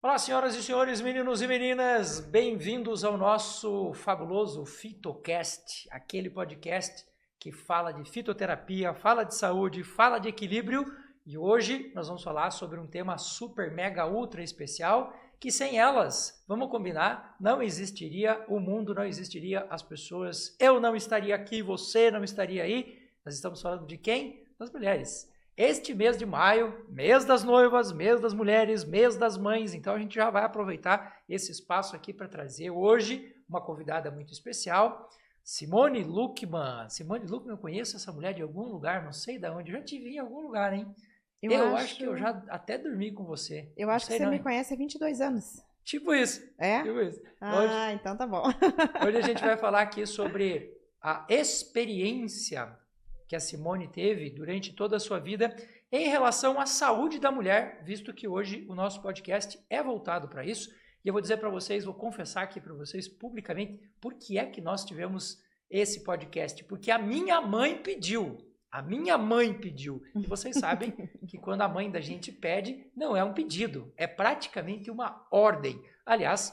Olá, senhoras e senhores, meninos e meninas, bem-vindos ao nosso fabuloso FitoCast, aquele podcast que fala de fitoterapia, fala de saúde, fala de equilíbrio, e hoje nós vamos falar sobre um tema super, mega, ultra especial, que sem elas, vamos combinar, não existiria o mundo, não existiria as pessoas, eu não estaria aqui, você não estaria aí. Nós estamos falando de quem? Das mulheres. Este mês de maio, mês das noivas, mês das mulheres, mês das mães, então a gente já vai aproveitar esse espaço aqui para trazer hoje uma convidada muito especial, Simone Luckmann. Simone Luckmann, eu conheço essa mulher de algum lugar, não sei de onde, eu já te vi em algum lugar, hein? Eu acho que eu já até dormi com você. Eu acho que você me conhece há 22 anos. Tipo isso. É? Tipo isso. Hoje, então tá bom. Hoje a gente vai falar aqui sobre a experiência que a Simone teve durante toda a sua vida em relação à saúde da mulher, visto que hoje o nosso podcast é voltado para isso. E eu vou dizer para vocês, vou confessar aqui para vocês publicamente, por que é que nós tivemos esse podcast. Porque a minha mãe pediu. A minha mãe pediu. E vocês sabem que quando a mãe da gente pede, não é um pedido, é praticamente uma ordem. Aliás,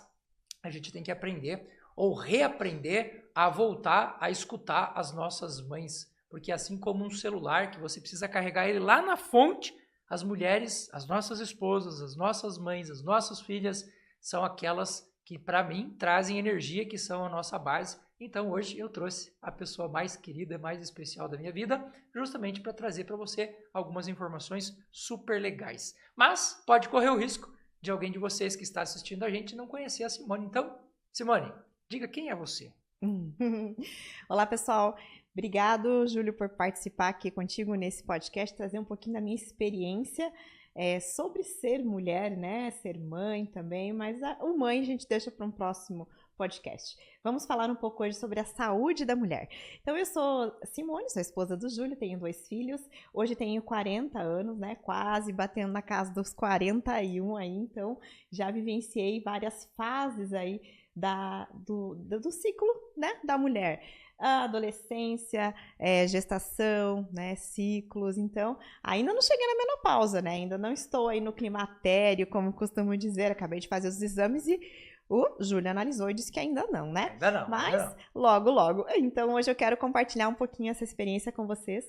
a gente tem que aprender ou reaprender a voltar a escutar as nossas mães. Porque assim como um celular, que você precisa carregar ele lá na fonte, as mulheres, as nossas esposas, as nossas mães, as nossas filhas, são aquelas que, para mim, trazem energia, que são a nossa base. Então, hoje eu trouxe a pessoa mais querida, mais especial da minha vida, justamente para trazer para você algumas informações super legais. Mas pode correr o risco de alguém de vocês que está assistindo a gente não conhecer a Simone. Então, Simone, diga quem é você. Olá, pessoal. Obrigado, Júlio, por participar aqui contigo nesse podcast, trazer um pouquinho da minha experiência sobre ser mulher, né? Ser mãe também, mas o mãe a gente deixa para um próximo podcast. Vamos falar um pouco hoje sobre a saúde da mulher. Então, eu sou Simone, sou esposa do Júlio, tenho 2 filhos. Hoje tenho 40 anos, né? Quase batendo na casa dos 41 aí, então já vivenciei várias fases aí do ciclo, né, da mulher. A adolescência, gestação, né, ciclos, então ainda não cheguei na menopausa, né, ainda não estou aí no climatério, como costumo dizer, acabei de fazer os exames e o Júlio analisou e disse que ainda não, né? Ainda não. Mas ainda não. logo, logo. Então hoje eu quero compartilhar um pouquinho essa experiência com vocês,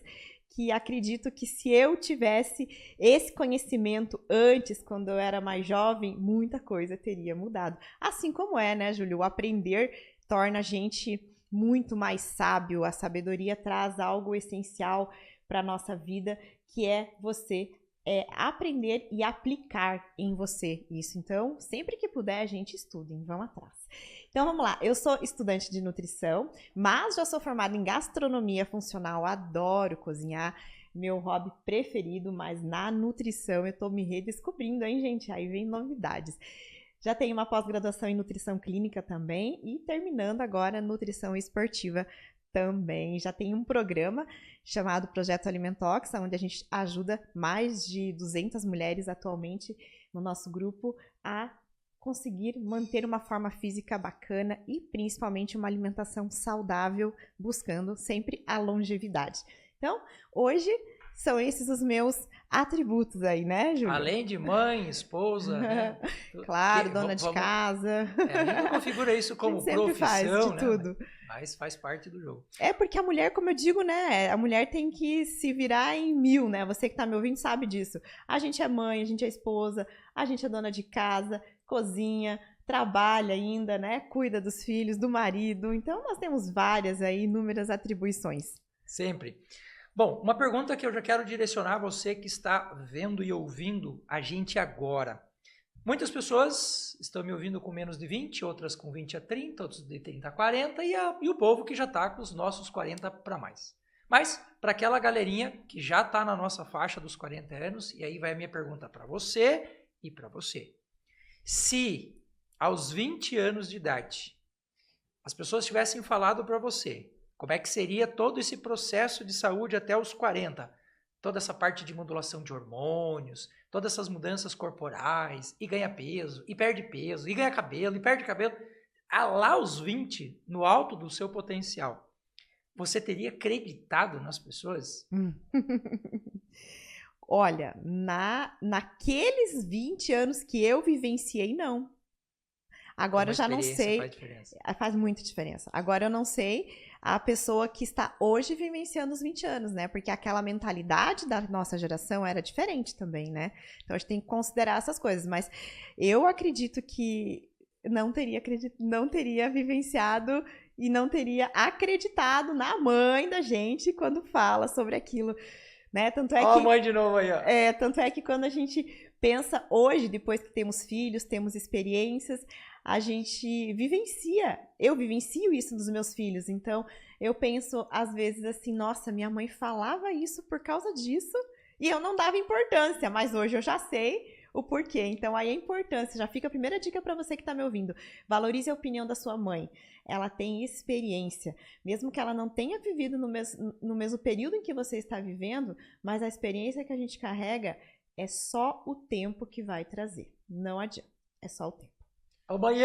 que acredito que se eu tivesse esse conhecimento antes, quando eu era mais jovem, muita coisa teria mudado. Assim como é, né, Júlio? O aprender torna a gente muito mais sábio. A sabedoria traz algo essencial para a nossa vida, que é você aprender e aplicar em você isso. Então, sempre que puder, a gente estuda, hein? Vamos atrás. Então, vamos lá. Eu sou estudante de nutrição, mas já sou formada em gastronomia funcional. Adoro cozinhar. Meu hobby preferido, mas na nutrição eu tô me redescobrindo, hein, gente? Aí vem novidades. Já tenho uma pós-graduação em nutrição clínica também e terminando agora nutrição esportiva também. Já tem um programa chamado Projeto Alimentox, onde a gente ajuda mais de 200 mulheres atualmente no nosso grupo a conseguir manter uma forma física bacana e principalmente uma alimentação saudável, buscando sempre a longevidade. Então, hoje são esses os meus atributos aí, né, Júlio? Além de mãe, esposa, né? Claro, dona de casa. A gente não configura isso como sempre profissão, faz de né? tudo. Mas faz parte do jogo. É porque a mulher, como eu digo, né? A mulher tem que se virar em 1000, né? Você que tá me ouvindo sabe disso. A gente é mãe, a gente é esposa, a gente é dona de casa, cozinha, trabalha ainda, né? Cuida dos filhos, do marido. Então, nós temos várias aí, inúmeras atribuições. Sempre. Bom, uma pergunta que eu já quero direcionar a você que está vendo e ouvindo a gente agora. Muitas pessoas estão me ouvindo com menos de 20, outras com 20 a 30, outros de 30 a 40 e o povo que já está com os nossos 40 para mais. Mas para aquela galerinha que já está na nossa faixa dos 40 anos, e aí vai a minha pergunta para você e para você. Se aos 20 anos de idade as pessoas tivessem falado para você como é que seria todo esse processo de saúde até os 40, toda essa parte de modulação de hormônios, todas essas mudanças corporais, e ganha peso, e perde peso, e ganha cabelo, e perde cabelo, lá aos 20, no alto do seu potencial, você teria acreditado nas pessoas? Olha, naqueles 20 anos que eu vivenciei, não. Agora eu já não sei. Faz diferença. Faz muita diferença. Agora eu não sei a pessoa que está hoje vivenciando os 20 anos, né? Porque aquela mentalidade da nossa geração era diferente também, né? Então a gente tem que considerar essas coisas. Mas eu acredito que não teria vivenciado e não teria acreditado na mãe da gente quando fala sobre aquilo. Né? Tanto é a mãe de novo aí, ó. Tanto é que quando a gente pensa hoje, depois que temos filhos, temos experiências, a gente eu vivencio isso nos meus filhos, então eu penso às vezes assim, nossa, minha mãe falava isso por causa disso e eu não dava importância, mas hoje eu já sei o porquê. Então aí a importância, já fica a primeira dica para você que está me ouvindo, valorize a opinião da sua mãe. Ela tem experiência, mesmo que ela não tenha vivido no mesmo período em que você está vivendo, mas a experiência que a gente carrega é só o tempo que vai trazer. Não adianta, é só o tempo. Ô, mãe,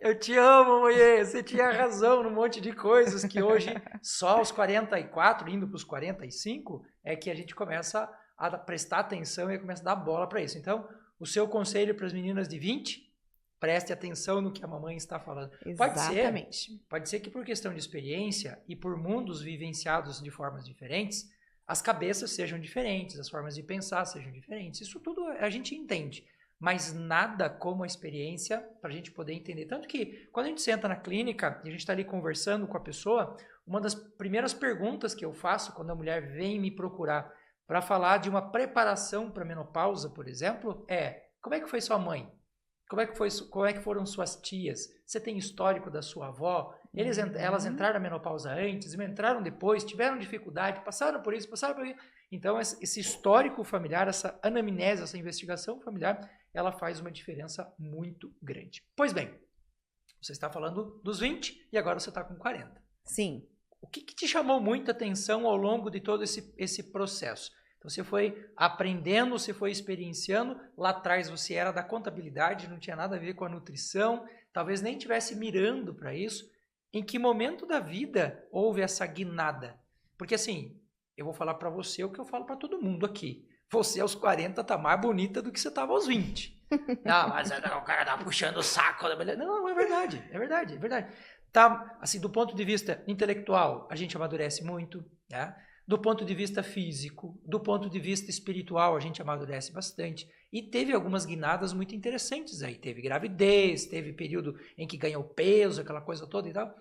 eu te amo, mãe. Você tinha razão num monte de coisas que hoje, só aos 44, indo para os 45, é que a gente começa a prestar atenção e começa a dar bola para isso. Então, o seu conselho para as meninas de 20... Preste atenção no que a mamãe está falando. Exatamente. Pode ser que por questão de experiência e por mundos vivenciados de formas diferentes, as cabeças sejam diferentes, as formas de pensar sejam diferentes. Isso tudo a gente entende. Mas nada como a experiência para a gente poder entender. Tanto que quando a gente senta na clínica e a gente está ali conversando com a pessoa, uma das primeiras perguntas que eu faço quando a mulher vem me procurar para falar de uma preparação para a menopausa, por exemplo, é: como é que foi sua mãe? Como é que foram suas tias? Você tem histórico da sua avó? Elas entraram na menopausa antes, entraram depois, tiveram dificuldade, passaram por isso, passaram por isso. Então, esse histórico familiar, essa anamnese, essa investigação familiar, ela faz uma diferença muito grande. Pois bem, você está falando dos 20 e agora você está com 40. Sim. O que te chamou muita atenção ao longo de todo esse processo? Você foi aprendendo, você foi experienciando. Lá atrás você era da contabilidade, não tinha nada a ver com a nutrição, talvez nem estivesse mirando para isso. Em que momento da vida houve essa guinada? Porque assim, eu vou falar para você o que eu falo para todo mundo aqui. Você aos 40 tá mais bonita do que você estava aos 20. Não, mas o cara tá puxando o saco. Não, é verdade, é verdade, é verdade. Tá, assim, do ponto de vista intelectual, a gente amadurece muito, né? Do ponto de vista físico, do ponto de vista espiritual, a gente amadurece bastante. E teve algumas guinadas muito interessantes aí. Teve gravidez, teve período em que ganhou peso, aquela coisa toda e tal.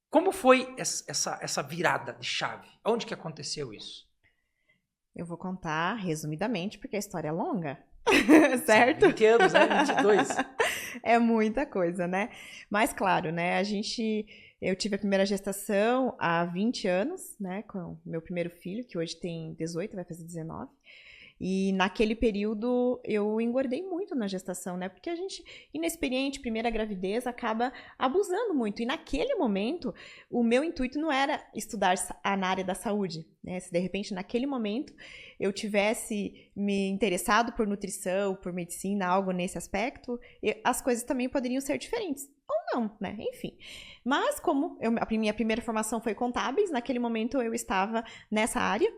Como foi essa virada de chave? Onde que aconteceu isso? Eu vou contar resumidamente, porque a história é longa. Certo? 20 anos, né? 22. É muita coisa, né? Mas claro, né? Eu tive a primeira gestação há 20 anos, né, com meu primeiro filho, que hoje tem 18, vai fazer 19. E naquele período eu engordei muito na gestação, né, porque a gente, inexperiente, primeira gravidez, acaba abusando muito. E naquele momento, o meu intuito não era estudar na área da saúde, né, se de repente naquele momento eu tivesse me interessado por nutrição, por medicina, algo nesse aspecto, as coisas também poderiam ser diferentes. Ou não, né, enfim. Mas como a minha primeira formação foi contábeis, naquele momento eu estava nessa área,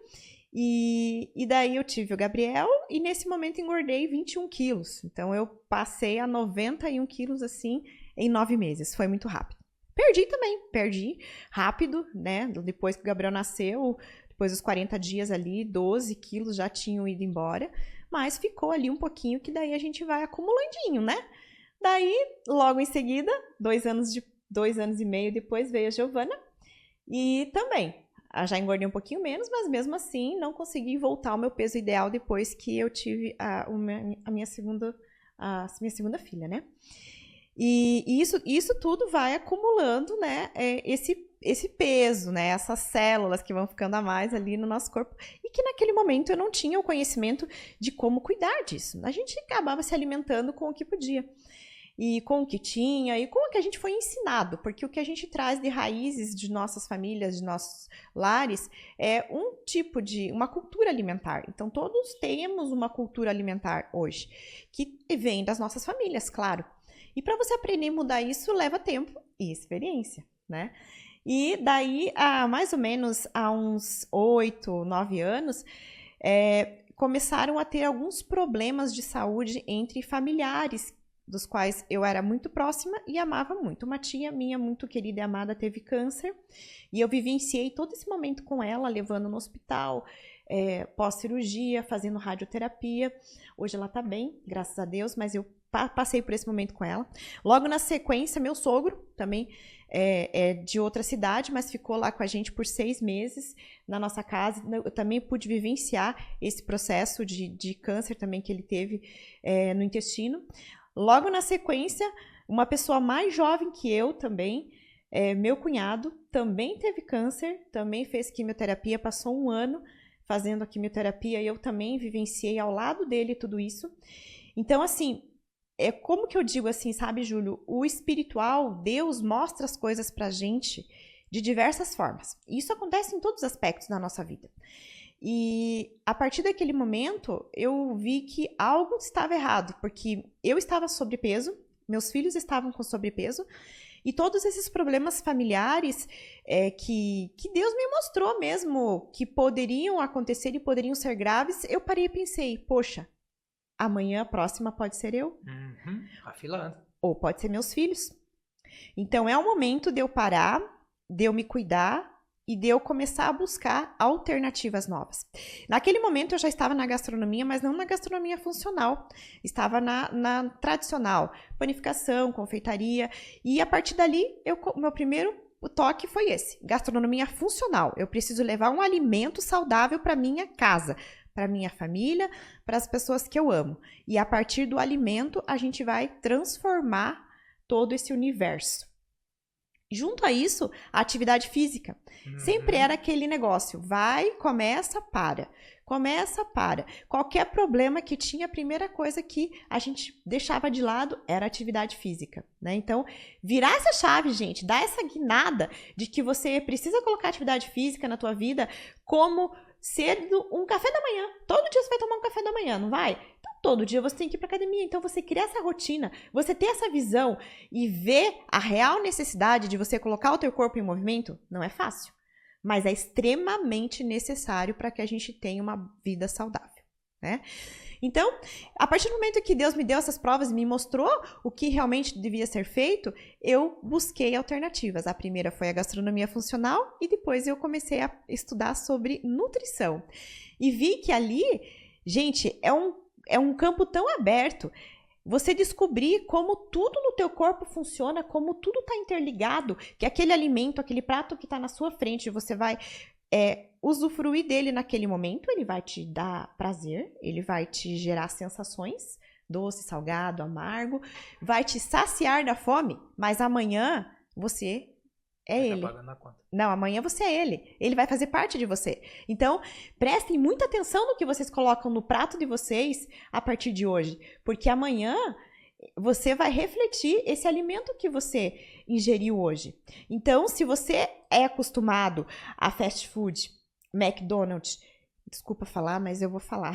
e daí eu tive o Gabriel, e nesse momento engordei 21 quilos. Então eu passei a 91 quilos assim em 9 meses, foi muito rápido. Perdi rápido, né, depois que o Gabriel nasceu, depois dos 40 dias ali, 12 quilos já tinham ido embora, mas ficou ali um pouquinho que daí a gente vai acumulandinho, né? Daí, logo em seguida, 2 anos e meio depois veio a Giovana e também já engordei um pouquinho menos, mas mesmo assim não consegui voltar ao meu peso ideal depois que eu tive a minha segunda filha, né? E isso tudo vai acumulando, né? Esse peso, né? Essas células que vão ficando a mais ali no nosso corpo e que naquele momento eu não tinha o conhecimento de como cuidar disso. A gente acabava se alimentando com o que podia. E com o que tinha, e com o que a gente foi ensinado, porque o que a gente traz de raízes de nossas famílias, de nossos lares, é uma cultura alimentar. Então, todos temos uma cultura alimentar hoje, que vem das nossas famílias, claro. E para você aprender a mudar isso, leva tempo e experiência, né? E daí, mais ou menos há uns 8, 9 anos, começaram a ter alguns problemas de saúde entre familiares, dos quais eu era muito próxima e amava muito. Uma tia minha muito querida e amada teve câncer e eu vivenciei todo esse momento com ela, levando no hospital, pós-cirurgia, fazendo radioterapia. Hoje ela tá bem, graças a Deus, mas eu passei por esse momento com ela. Logo na sequência, meu sogro também é de outra cidade, mas ficou lá com a gente por 6 meses na nossa casa. Eu também pude vivenciar esse processo de câncer também que ele teve no intestino. Logo na sequência, uma pessoa mais jovem que eu também, meu cunhado, também teve câncer, também fez quimioterapia, passou 1 ano fazendo a quimioterapia e eu também vivenciei ao lado dele tudo isso. Então, assim, como que eu digo assim, sabe, Júlio? O espiritual, Deus mostra as coisas pra gente de diversas formas. Isso acontece em todos os aspectos da nossa vida. E a partir daquele momento, eu vi que algo estava errado, porque eu estava sobrepeso, meus filhos estavam com sobrepeso, e todos esses problemas familiares que Deus me mostrou mesmo que poderiam acontecer e poderiam ser graves, eu parei e pensei, poxa, amanhã a próxima pode ser eu. A fila anda. Ou pode ser meus filhos. Então é o momento de eu parar, de eu me cuidar, e de eu começar a buscar alternativas novas. Naquele momento eu já estava na gastronomia, mas não na gastronomia funcional. Estava na tradicional, panificação, confeitaria. E a partir dali, meu primeiro toque foi esse, gastronomia funcional. Eu preciso levar um alimento saudável para minha casa, para minha família, para as pessoas que eu amo. E a partir do alimento, a gente vai transformar todo esse universo. Junto a isso, a atividade física. Sempre era aquele negócio, vai, começa, para. Começa, para. Qualquer problema que tinha, a primeira coisa que a gente deixava de lado era a atividade física, né? Então, virar essa chave, gente, dar essa guinada de que você precisa colocar atividade física na tua vida como sendo um café da manhã. Todo dia você vai tomar um café da manhã, não vai? Então, todo dia você tem que ir para academia. Então, você criar essa rotina, você ter essa visão e ver a real necessidade de você colocar o teu corpo em movimento, não é fácil. Mas é extremamente necessário para que a gente tenha uma vida saudável, né? Então, a partir do momento que Deus me deu essas provas e me mostrou o que realmente devia ser feito, eu busquei alternativas. A primeira foi a gastronomia funcional e depois eu comecei a estudar sobre nutrição. E vi que ali, gente, é um campo tão aberto. Você descobrir como tudo no teu corpo funciona, como tudo está interligado, que aquele alimento, aquele prato que está na sua frente, você vai usufruir dele naquele momento, ele vai te dar prazer, ele vai te gerar sensações, doce, salgado, amargo, vai te saciar da fome, mas amanhã você é ele. Pagando a conta. Não, amanhã você é ele vai fazer parte de você. Então, prestem muita atenção no que vocês colocam no prato de vocês a partir de hoje, porque amanhã você vai refletir esse alimento que você ingeriu hoje. Então, se você é acostumado a fast food, McDonald's, desculpa falar, mas eu vou falar,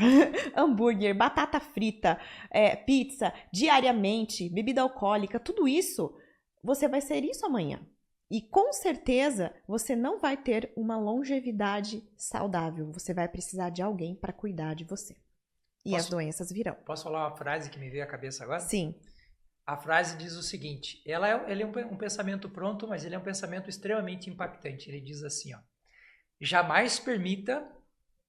hambúrguer, batata frita, pizza, diariamente, bebida alcoólica, tudo isso, você vai ser isso amanhã. E com certeza você não vai ter uma longevidade saudável. Você vai precisar de alguém para cuidar de você. E as doenças virão. Posso falar uma frase que me veio à cabeça agora? Sim. A frase diz o seguinte, ele é um pensamento pronto, mas ele é um pensamento extremamente impactante. Ele diz assim, ó, jamais permita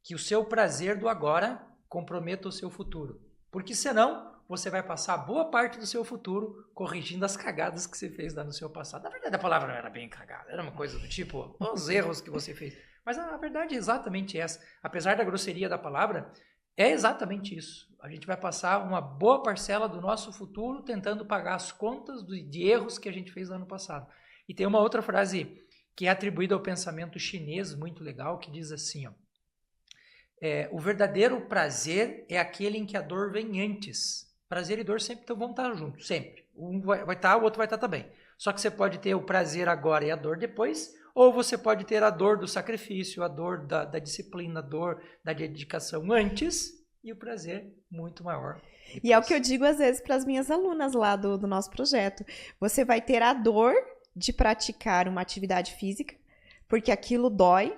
que o seu prazer do agora comprometa o seu futuro, porque senão você vai passar boa parte do seu futuro corrigindo as cagadas que você fez lá no seu passado. Na verdade, a palavra não era bem cagada, era uma coisa do tipo, os erros que você fez. Mas a verdade é exatamente essa. Apesar da grosseria da palavra, é exatamente isso. A gente vai passar uma boa parcela do nosso futuro tentando pagar as contas de erros que a gente fez lá no passado. E tem uma outra frase que é atribuída ao pensamento chinês, muito legal, que diz assim, ó, o verdadeiro prazer é aquele em que a dor vem antes. Prazer e dor sempre vão estar juntos, sempre. Um vai estar, o outro vai estar também. Só que você pode ter o prazer agora e a dor depois, ou você pode ter a dor do sacrifício, a dor da disciplina, a dor da dedicação antes e o prazer muito maior depois. E é o que eu digo às vezes para as minhas alunas lá do nosso projeto. Você vai ter a dor de praticar uma atividade física, porque aquilo dói,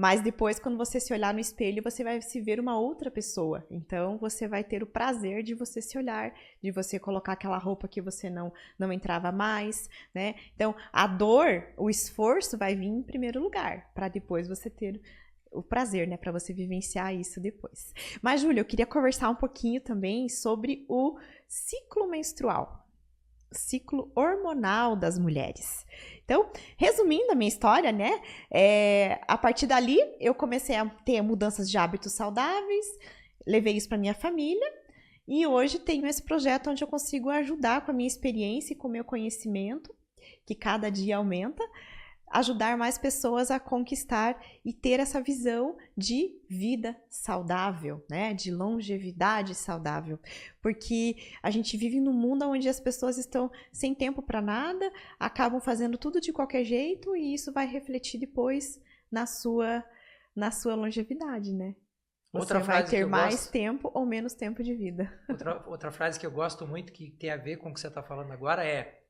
Mas depois, quando você se olhar no espelho, você vai se ver uma outra pessoa. Então, você vai ter o prazer de você se olhar, de você colocar aquela roupa que você não entrava mais, né? Então, a dor, o esforço vai vir em primeiro lugar, para depois você ter o prazer, né? Para você vivenciar isso depois. Mas, Júlia, eu queria conversar um pouquinho também sobre o ciclo menstrual. Ciclo hormonal das mulheres. Então, resumindo a minha história, né? A partir dali, eu comecei a ter mudanças de hábitos saudáveis, levei isso para minha família e hoje tenho esse projeto onde eu consigo ajudar com a minha experiência e com o meu conhecimento, que cada dia aumenta, ajudar mais pessoas a conquistar e ter essa visão de vida saudável, né? De longevidade saudável. Porque a gente vive num mundo onde as pessoas estão sem tempo para nada, acabam fazendo tudo de qualquer jeito e isso vai refletir depois na sua longevidade, né? Você vai ter mais tempo ou menos tempo de vida. Outra frase que eu gosto muito, que tem a ver com o que você está falando agora é: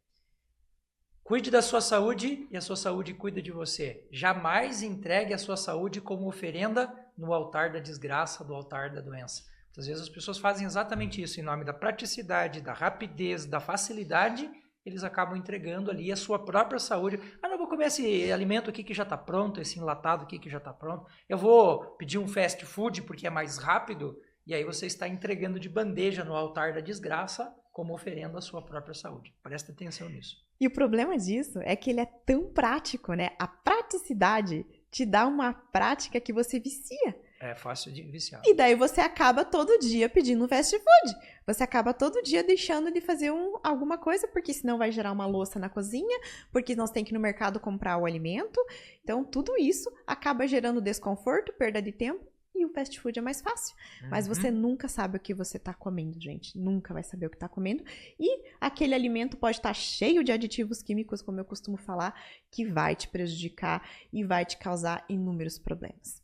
cuide da sua saúde e a sua saúde cuida de você. Jamais entregue a sua saúde como oferenda no altar da desgraça, do altar da doença. Muitas vezes as pessoas fazem exatamente isso, em nome da praticidade, da rapidez, da facilidade, eles acabam entregando ali a sua própria saúde. Não vou comer esse alimento aqui que já está pronto, esse enlatado aqui que já está pronto. Eu vou pedir um fast food porque é mais rápido. E aí você está entregando de bandeja no altar da desgraça como oferenda a sua própria saúde. Presta atenção nisso. E o problema disso é que ele é tão prático, né? A praticidade te dá uma prática que você vicia. É fácil de viciar. E daí você acaba todo dia pedindo fast food. Você acaba todo dia deixando de fazer alguma coisa, porque senão vai gerar uma louça na cozinha, porque nós tem que ir no mercado comprar o alimento. Então, tudo isso acaba gerando desconforto, perda de tempo. E o fast food é mais fácil. Mas você nunca sabe o que você está comendo, gente. Nunca vai saber o que está comendo. E aquele alimento pode estar cheio de aditivos químicos, como eu costumo falar, que vai te prejudicar e vai te causar inúmeros problemas.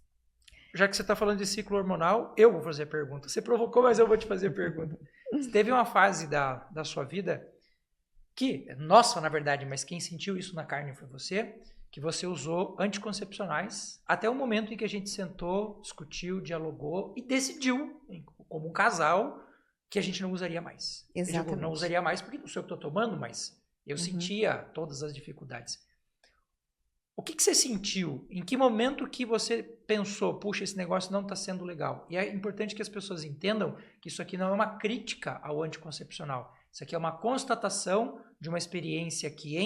Já que você está falando de ciclo hormonal, eu vou fazer a pergunta. Você provocou, mas eu vou te fazer a pergunta. Você teve uma fase da sua vida que, nossa, na verdade, mas quem sentiu isso na carne foi você, que você usou anticoncepcionais até o momento em que a gente sentou, discutiu, dialogou e decidiu, como um casal, que a gente não usaria mais. Exatamente. Eu digo, não usaria mais porque não sei o que estou tomando, mas eu sentia todas as dificuldades. O que você sentiu? Em que momento que você pensou, puxa, esse negócio não está sendo legal? E é importante que as pessoas entendam que isso aqui não é uma crítica ao anticoncepcional. Isso aqui é uma constatação de uma experiência que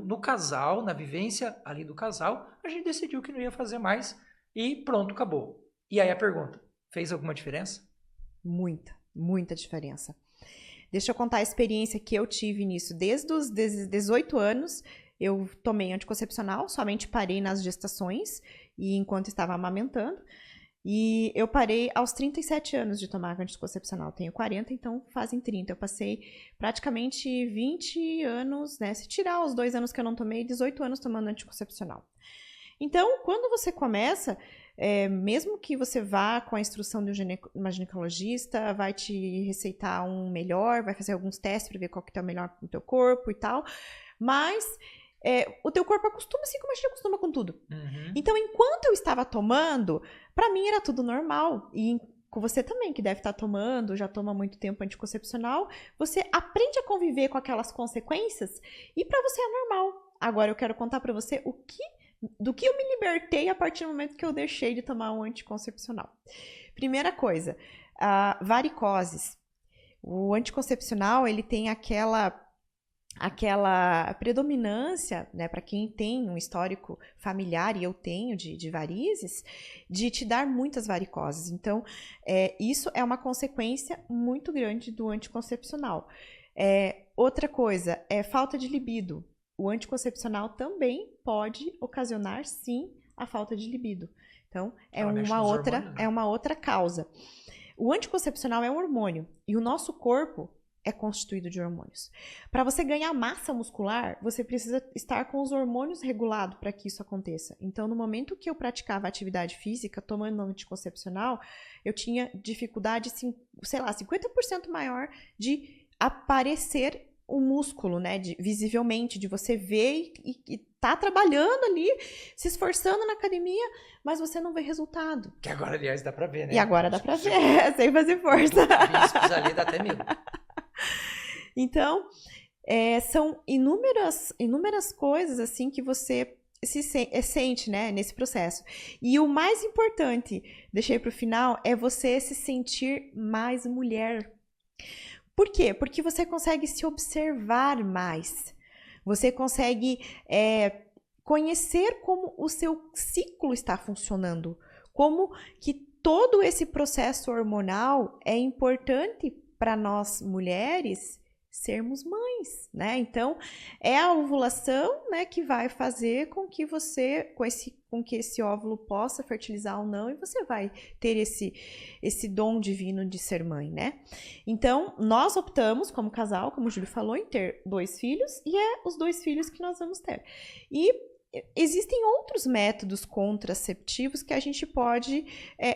no casal, na vivência ali do casal, a gente decidiu que não ia fazer mais e pronto, acabou. E aí a pergunta, fez alguma diferença? Muita, muita diferença. Deixa eu contar a experiência que eu tive nisso. Desde os 18 anos, eu tomei anticoncepcional, somente parei nas gestações e enquanto estava amamentando. E eu parei aos 37 anos de tomar anticoncepcional. Tenho 40, então fazem 30. Eu passei praticamente 20 anos, né? Se tirar os 2 anos que eu não tomei, 18 anos tomando anticoncepcional. Então, quando você começa, mesmo que você vá com a instrução de uma ginecologista, vai te receitar um melhor, vai fazer alguns testes para ver qual que tá melhor no teu corpo e tal, mas o teu corpo acostuma assim como a gente acostuma com tudo. Então, enquanto eu estava tomando, para mim era tudo normal. E com você também, que deve estar tomando, já toma muito tempo anticoncepcional, você aprende a conviver com aquelas consequências e para você é normal. Agora eu quero contar para você do que eu me libertei a partir do momento que eu deixei de tomar um anticoncepcional. Primeira coisa, varicoses. O anticoncepcional, ele tem aquela predominância, né, para quem tem um histórico familiar, e eu tenho, de varizes, de te dar muitas varicoses. Então, isso é uma consequência muito grande do anticoncepcional. Outra coisa é falta de libido. O anticoncepcional também pode ocasionar, sim, a falta de libido. Então, é uma outra causa. O anticoncepcional é um hormônio e o nosso corpo é constituído de hormônios. Para você ganhar massa muscular, você precisa estar com os hormônios regulados para que isso aconteça. Então, no momento que eu praticava atividade física, tomando anticoncepcional, eu tinha dificuldade, sei lá, 50% maior de aparecer o músculo, né, visivelmente, de você ver e tá trabalhando ali, se esforçando na academia, mas você não vê resultado. Que agora, aliás, dá pra ver, né? E agora dá pra ver, sem fazer força. Bíceps ali dá até medo. Então, são inúmeras coisas assim que você sente, né, nesse processo. E o mais importante, deixei para o final, é você se sentir mais mulher. Por quê? Porque você consegue se observar mais. Você consegue conhecer como o seu ciclo está funcionando. Como que todo esse processo hormonal é importante para nós mulheres sermos mães, né? Então, é a ovulação, né, que vai fazer com que você, com que esse óvulo possa fertilizar ou não, e você vai ter esse dom divino de ser mãe, né? Então, nós optamos como casal, como o Júlio falou, em ter 2 filhos, e é os 2 filhos que nós vamos ter. E existem outros métodos contraceptivos que a gente pode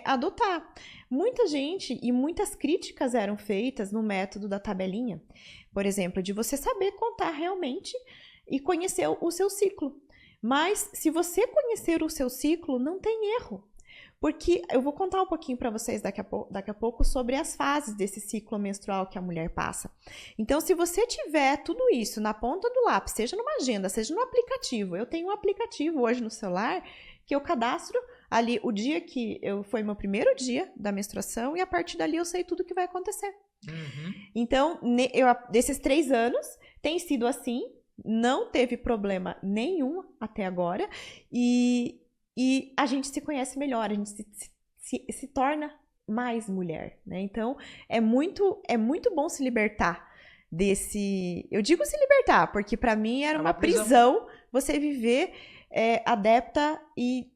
adotar. Muita gente e muitas críticas eram feitas no método da tabelinha, por exemplo, de você saber contar realmente e conhecer o seu ciclo. Mas se você conhecer o seu ciclo, não tem erro. Porque eu vou contar um pouquinho para vocês daqui a pouco sobre as fases desse ciclo menstrual que a mulher passa. Então, se você tiver tudo isso na ponta do lápis, seja numa agenda, seja no aplicativo, eu tenho um aplicativo hoje no celular que eu cadastro ali o dia que foi meu primeiro dia da menstruação e a partir dali eu sei tudo o que vai acontecer. Uhum. Então, desses 3 anos, tem sido assim, não teve problema nenhum até agora e a gente se conhece melhor, a gente se torna mais mulher, né? Então, é muito bom se libertar desse... Eu digo se libertar, porque para mim era uma prisão você viver adepta e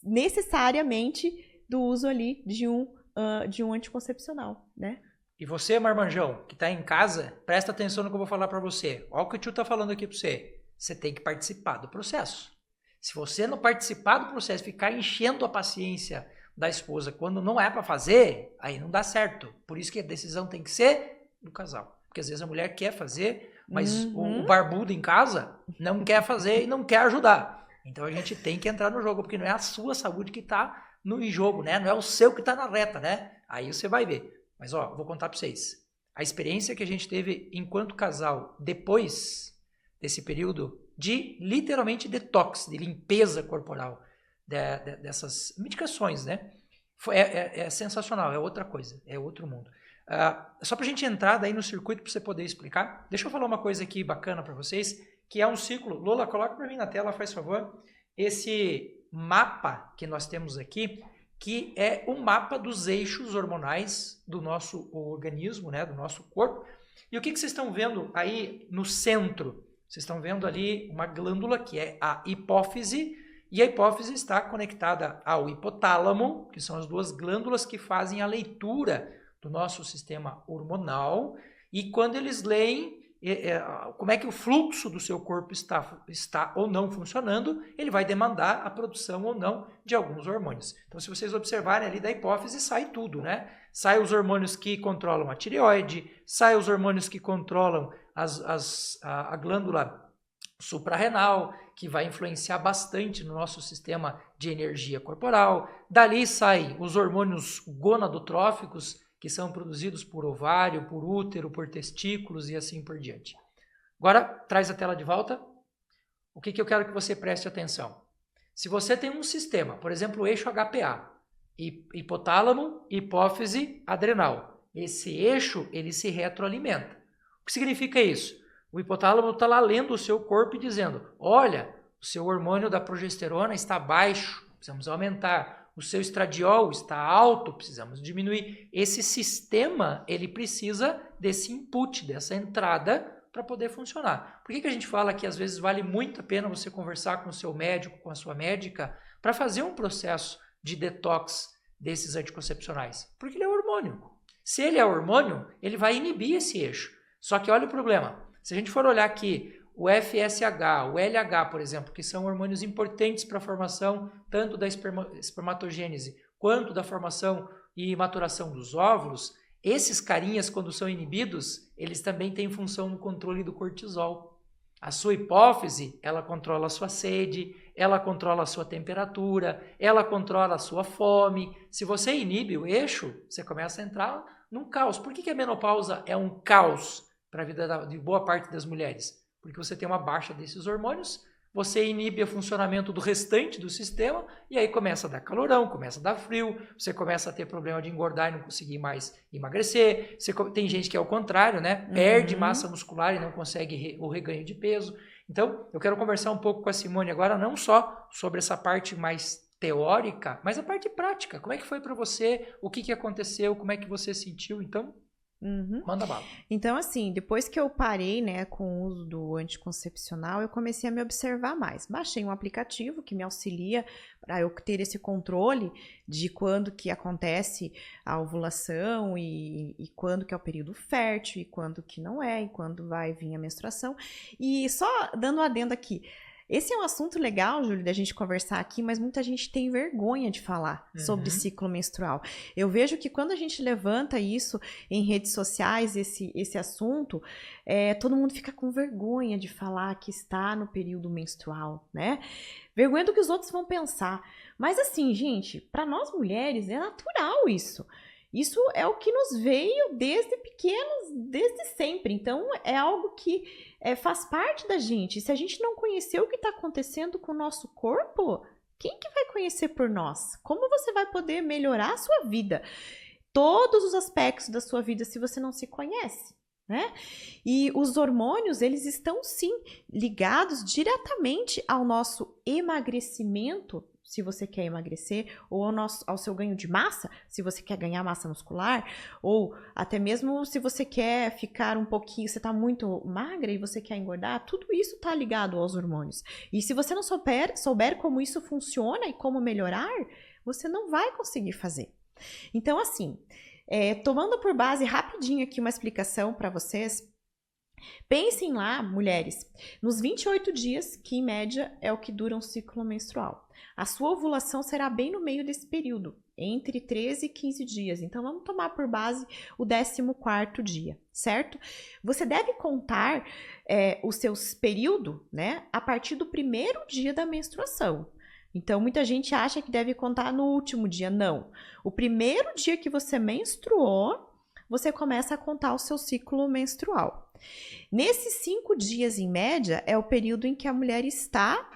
necessariamente do uso ali de um anticoncepcional, né? E você, marmanjão, que tá em casa, presta atenção no que eu vou falar para você. Olha o que o tio tá falando aqui para você. Você tem que participar do processo. Se você não participar do processo, ficar enchendo a paciência da esposa quando não é para fazer, aí não dá certo. Por isso que a decisão tem que ser do casal. Porque às vezes a mulher quer fazer, mas o barbudo em casa não quer fazer e não quer ajudar. Então a gente tem que entrar no jogo, porque não é a sua saúde que tá no jogo, né? Não é o seu que tá na reta, né? Aí você vai ver. Mas ó, vou contar para vocês. A experiência que a gente teve enquanto casal depois desse período de literalmente detox, de limpeza corporal dessas medicações, né? É sensacional, é outra coisa, é outro mundo. Só pra gente entrar daí no circuito para você poder explicar, deixa eu falar uma coisa aqui bacana para vocês, que é um ciclo. Lola, coloca para mim na tela, faz favor, esse mapa que nós temos aqui, que é o mapa dos eixos hormonais do nosso organismo, né, do nosso corpo. E o que vocês estão vendo aí no centro? Vocês estão vendo ali uma glândula que é a hipófise, e a hipófise está conectada ao hipotálamo, que são as 2 glândulas que fazem a leitura do nosso sistema hormonal, e quando eles leem como é que o fluxo do seu corpo está ou não funcionando, ele vai demandar a produção ou não de alguns hormônios. Então, se vocês observarem ali da hipófise, sai tudo, né? Sai os hormônios que controlam a tireoide, sai os hormônios que controlam a glândula suprarrenal, que vai influenciar bastante no nosso sistema de energia corporal. Dali saem os hormônios gonadotróficos, que são produzidos por ovário, por útero, por testículos e assim por diante. Agora, traz a tela de volta. O que eu quero que você preste atenção? Se você tem um sistema, por exemplo, o eixo HPA, hipotálamo, hipófise, adrenal. Esse eixo, ele se retroalimenta. O que significa isso? O hipotálamo está lá lendo o seu corpo e dizendo, olha, o seu hormônio da progesterona está baixo, precisamos aumentar. O seu estradiol está alto, precisamos diminuir. Esse sistema, ele precisa desse input, dessa entrada para poder funcionar. Por que a gente fala que às vezes vale muito a pena você conversar com o seu médico, com a sua médica, para fazer um processo de detox desses anticoncepcionais? Porque ele é hormônio. Se ele é hormônio, ele vai inibir esse eixo. Só que olha o problema. Se a gente for olhar aqui, o FSH, o LH, por exemplo, que são hormônios importantes para a formação tanto da espermatogênese quanto da formação e maturação dos óvulos, esses carinhas, quando são inibidos, eles também têm função no controle do cortisol. A sua hipófise, ela controla a sua sede, ela controla a sua temperatura, ela controla a sua fome. Se você inibe o eixo, você começa a entrar num caos. Por que a menopausa é um caos para a vida de boa parte das mulheres? Porque você tem uma baixa desses hormônios, você inibe o funcionamento do restante do sistema e aí começa a dar calorão, começa a dar frio, você começa a ter problema de engordar e não conseguir mais emagrecer. Tem gente que é o contrário, né? Perde massa muscular e não consegue o reganho de peso. Então, eu quero conversar um pouco com a Simone agora, não só sobre essa parte mais teórica, mas a parte prática. Como é que foi para você? O que aconteceu? Como é que você sentiu? Então, manda bala. Então, assim, depois que eu parei, né, com o uso do anticoncepcional, eu comecei a me observar mais. Baixei um aplicativo que me auxilia para eu ter esse controle de quando que acontece a ovulação e quando que é o período fértil e quando que não é e quando vai vir a menstruação. E só dando um adendo aqui, esse é um assunto legal, Júlio, da gente conversar aqui, mas muita gente tem vergonha de falar sobre ciclo menstrual. Eu vejo que quando a gente levanta isso em redes sociais, esse assunto, todo mundo fica com vergonha de falar que está no período menstrual, né? Vergonha do que os outros vão pensar. Mas assim, gente, para nós mulheres é natural isso. Isso é o que nos veio desde pequenos, desde sempre. Então, é algo que faz parte da gente. Se a gente não conhecer o que está acontecendo com o nosso corpo, quem que vai conhecer por nós? Como você vai poder melhorar a sua vida? Todos os aspectos da sua vida, se você não se conhece, né? E os hormônios, eles estão, sim, ligados diretamente ao nosso emagrecimento, se você quer emagrecer, ou ao seu ganho de massa, se você quer ganhar massa muscular, ou até mesmo se você quer ficar um pouquinho, você está muito magra e você quer engordar, tudo isso está ligado aos hormônios. E se você não souber como isso funciona e como melhorar, você não vai conseguir fazer. Então, assim, tomando por base rapidinho aqui uma explicação para vocês, pensem lá, mulheres, nos 28 dias, que em média é o que dura um ciclo menstrual. A sua ovulação será bem no meio desse período, entre 13 e 15 dias. Então, vamos tomar por base o 14º dia, certo? Você deve contar o seu período, né, a partir do primeiro dia da menstruação. Então, muita gente acha que deve contar no último dia. Não. O primeiro dia que você menstruou, você começa a contar o seu ciclo menstrual. Nesses 5 dias, em média, é o período em que a mulher está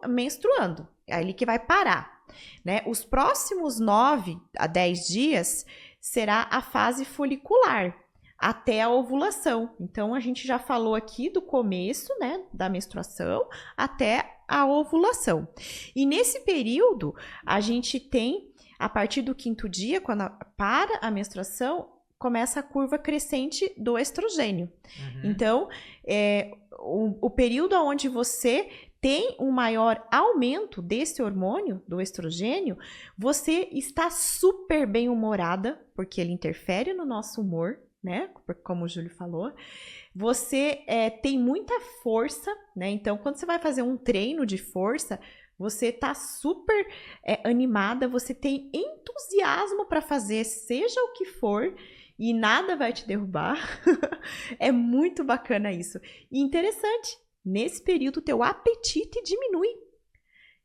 menstruando. É ali que vai parar, né? Os próximos 9 a 10 dias será a fase folicular, até a ovulação. Então, a gente já falou aqui do começo, né, da menstruação até a ovulação. E nesse período, a gente tem, a partir do 5º dia, quando para a menstruação, começa a curva crescente do estrogênio. Então, o período onde você tem um maior aumento desse hormônio, do estrogênio, você está super bem-humorada, porque ele interfere no nosso humor, né? Como o Júlio falou. Você tem muita força, né? Então, quando você vai fazer um treino de força, você tá super animada, você tem entusiasmo para fazer, seja o que for, e nada vai te derrubar. É muito bacana isso. E interessante, nesse período o teu apetite diminui.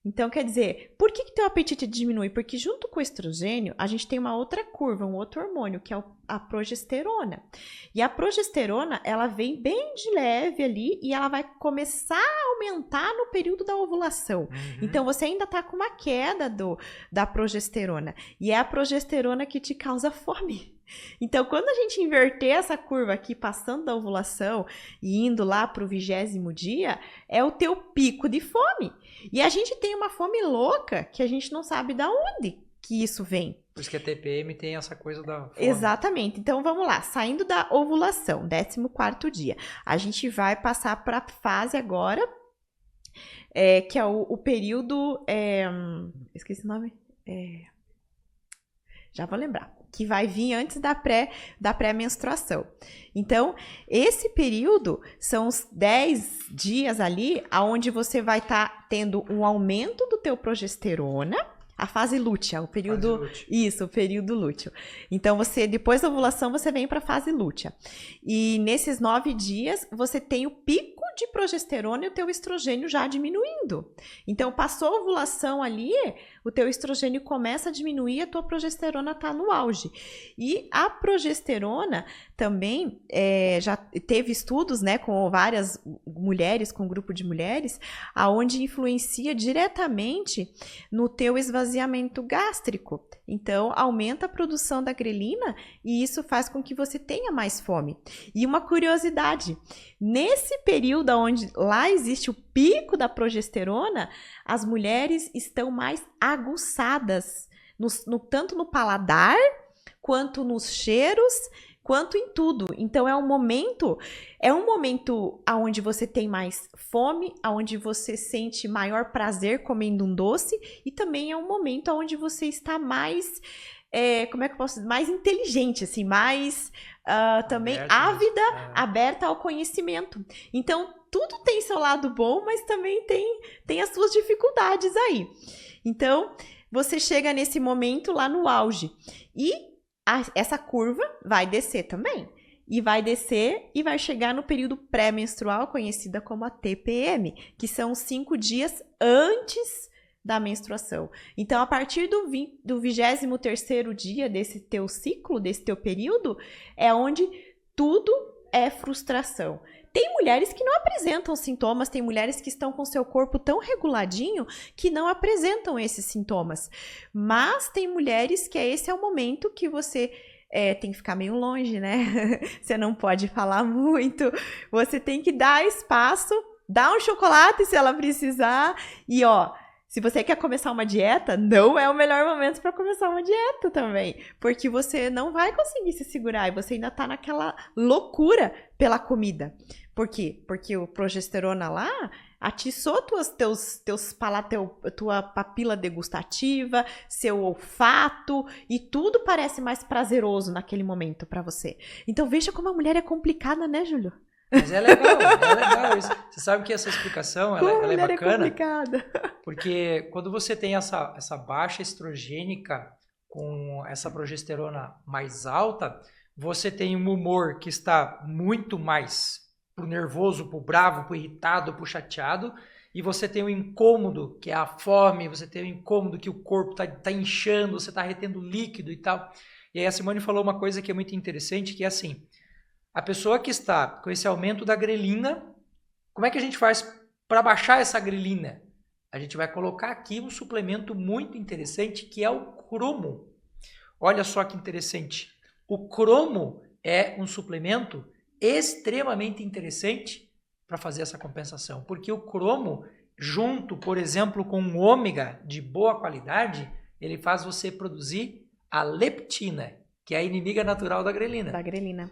Então, quer dizer, por que teu apetite diminui? Porque junto com o estrogênio, a gente tem uma outra curva, um outro hormônio, que é a progesterona. E a progesterona, ela vem bem de leve ali e ela vai começar a aumentar no período da ovulação. Então, você ainda tá com uma queda da progesterona. E é a progesterona que te causa fome. Então, quando a gente inverter essa curva aqui, passando da ovulação e indo lá para o 20º dia, é o teu pico de fome. E a gente tem uma fome louca que a gente não sabe de onde que isso vem. Por isso que a TPM tem essa coisa da fome. Exatamente. Então, vamos lá. Saindo da ovulação, 14º dia, a gente vai passar para a fase agora, que é o período... esqueci o nome. Já vou lembrar. Que vai vir antes da pré-menstruação. Então, esse período são os 10 dias ali, onde você vai estar tendo um aumento do teu progesterona, a fase lútea, o período... Isso, o período lúteo. Então, depois da ovulação, você vem para a fase lútea. E nesses 9 dias, você tem o pico de progesterona e o teu estrogênio já diminuindo. Então, passou a ovulação ali, o teu estrogênio começa a diminuir, a tua progesterona está no auge. E a progesterona também, já teve estudos, né, com várias mulheres, com um grupo de mulheres, aonde influencia diretamente no teu esvaziamento gástrico. Então, aumenta a produção da grelina e isso faz com que você tenha mais fome. E uma curiosidade, nesse período onde lá existe o pico da progesterona, as mulheres estão mais aguçadas, tanto no paladar, quanto nos cheiros, quanto em tudo. Então é um momento onde você tem mais fome, onde você sente maior prazer comendo um doce, e também é um momento onde você está mais, mais inteligente, assim, mais também ávida, aberta ao conhecimento. Então tudo tem seu lado bom, mas também tem as suas dificuldades aí. Então você chega nesse momento lá no auge e essa curva vai descer também. E vai descer e vai chegar no período pré-menstrual, conhecida como a TPM, que são 5 dias antes da menstruação. Então, a partir do 23º dia desse teu ciclo, desse teu período, é onde tudo é frustração. Tem mulheres que não apresentam sintomas, tem mulheres que estão com seu corpo tão reguladinho que não apresentam esses sintomas. Mas tem mulheres que esse é o momento que você tem que ficar meio longe, né? Você não pode falar muito, você tem que dar espaço, dar um chocolate se ela precisar. E se você quer começar uma dieta, não é o melhor momento para começar uma dieta também, porque você não vai conseguir se segurar e você ainda tá naquela loucura pela comida. Por quê? Porque o progesterona lá atiçou tua papila degustativa, seu olfato, e tudo parece mais prazeroso naquele momento para você. Então veja como a mulher é complicada, né, Júlio? Mas é legal isso. Você sabe que essa explicação ela é bacana, porque quando você tem essa baixa estrogênica com essa progesterona mais alta, você tem um humor que está muito mais pro nervoso, pro bravo, pro irritado, pro chateado, e você tem o incômodo, que é a fome, você tem o incômodo que o corpo tá inchando, você tá retendo líquido e tal. E aí a Simone falou uma coisa que é muito interessante, que é assim, a pessoa que está com esse aumento da grelina, como é que a gente faz para baixar essa grelina? A gente vai colocar aqui um suplemento muito interessante, que é o cromo. Olha só que interessante. O cromo é um suplemento extremamente interessante para fazer essa compensação, porque o cromo, junto, por exemplo, com um ômega de boa qualidade, ele faz você produzir a leptina, que é a inimiga natural da grelina.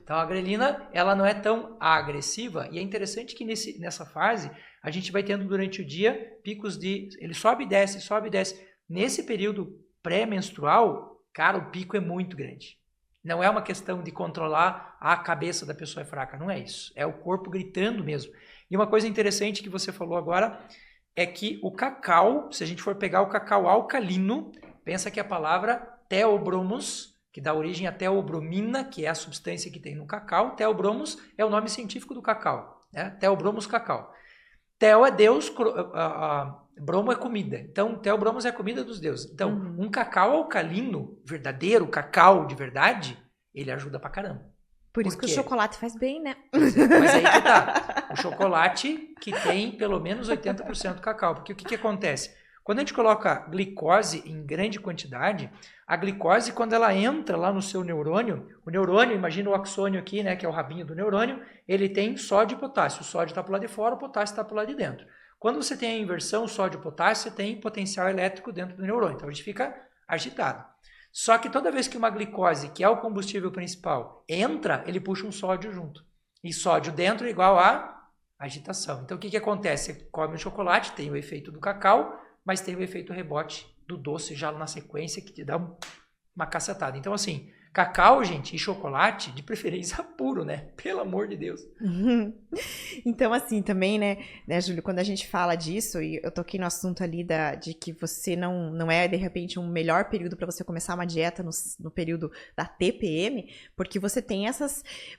Então a grelina, ela não é tão agressiva, e é interessante que nessa fase a gente vai tendo durante o dia picos ele sobe e desce, sobe e desce. Nesse período pré-menstrual, cara, o pico é muito grande. Não é uma questão de controlar a cabeça da pessoa é fraca, não é isso. É o corpo gritando mesmo. E uma coisa interessante que você falou agora é que o cacau, se a gente for pegar o cacau alcalino, pensa que a palavra theobromos, que dá origem à theobromina, que é a substância que tem no cacau, theobromos é o nome científico do cacau, né? Theobromos cacau. Theo é Deus, bromo é comida. Então, theobromos é a comida dos deuses. Então, um cacau alcalino, verdadeiro, cacau de verdade, ele ajuda pra caramba. Por isso que o chocolate faz bem, né? Mas aí que tá. O chocolate que tem pelo menos 80% cacau. Porque o que acontece? Quando a gente coloca glicose em grande quantidade, a glicose, quando ela entra lá no seu neurônio, o neurônio, imagina o axônio aqui, né, que é o rabinho do neurônio, ele tem sódio e potássio. O sódio está para o lado de fora, o potássio está para o lado de dentro. Quando você tem a inversão sódio-potássio, você tem potencial elétrico dentro do neurônio. Então a gente fica agitado. Só que toda vez que uma glicose, que é o combustível principal, entra, ele puxa um sódio junto. E sódio dentro é igual a agitação. Então o que acontece? Você come o chocolate, tem o efeito do cacau, mas tem o efeito rebote do doce já na sequência, que te dá uma cacetada. Então, assim, Cacau, gente, e chocolate, de preferência puro, né? Pelo amor de Deus. Então, assim, também, né, Júlio, quando a gente fala disso, e eu toquei no assunto ali de que você não é, de repente, um melhor período para você começar uma dieta no período da TPM, porque você tem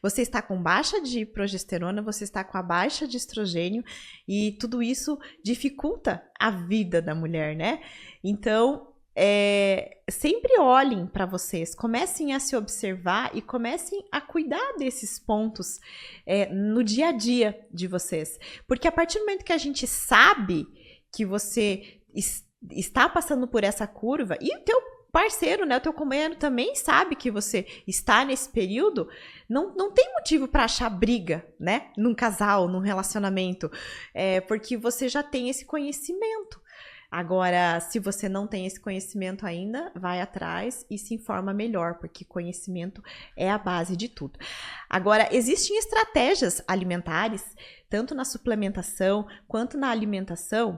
você está com baixa de progesterona, você está com a baixa de estrogênio, e tudo isso dificulta a vida da mulher, né? Então, sempre olhem para vocês, comecem a se observar e comecem a cuidar desses pontos no dia a dia de vocês. Porque a partir do momento que a gente sabe que você está passando por essa curva, e o teu parceiro, né, o teu companheiro também sabe que você está nesse período, não tem motivo para achar briga, né, num casal, num relacionamento, porque você já tem esse conhecimento. Agora, se você não tem esse conhecimento ainda, vai atrás e se informa melhor, porque conhecimento é a base de tudo. Agora, existem estratégias alimentares, tanto na suplementação quanto na alimentação,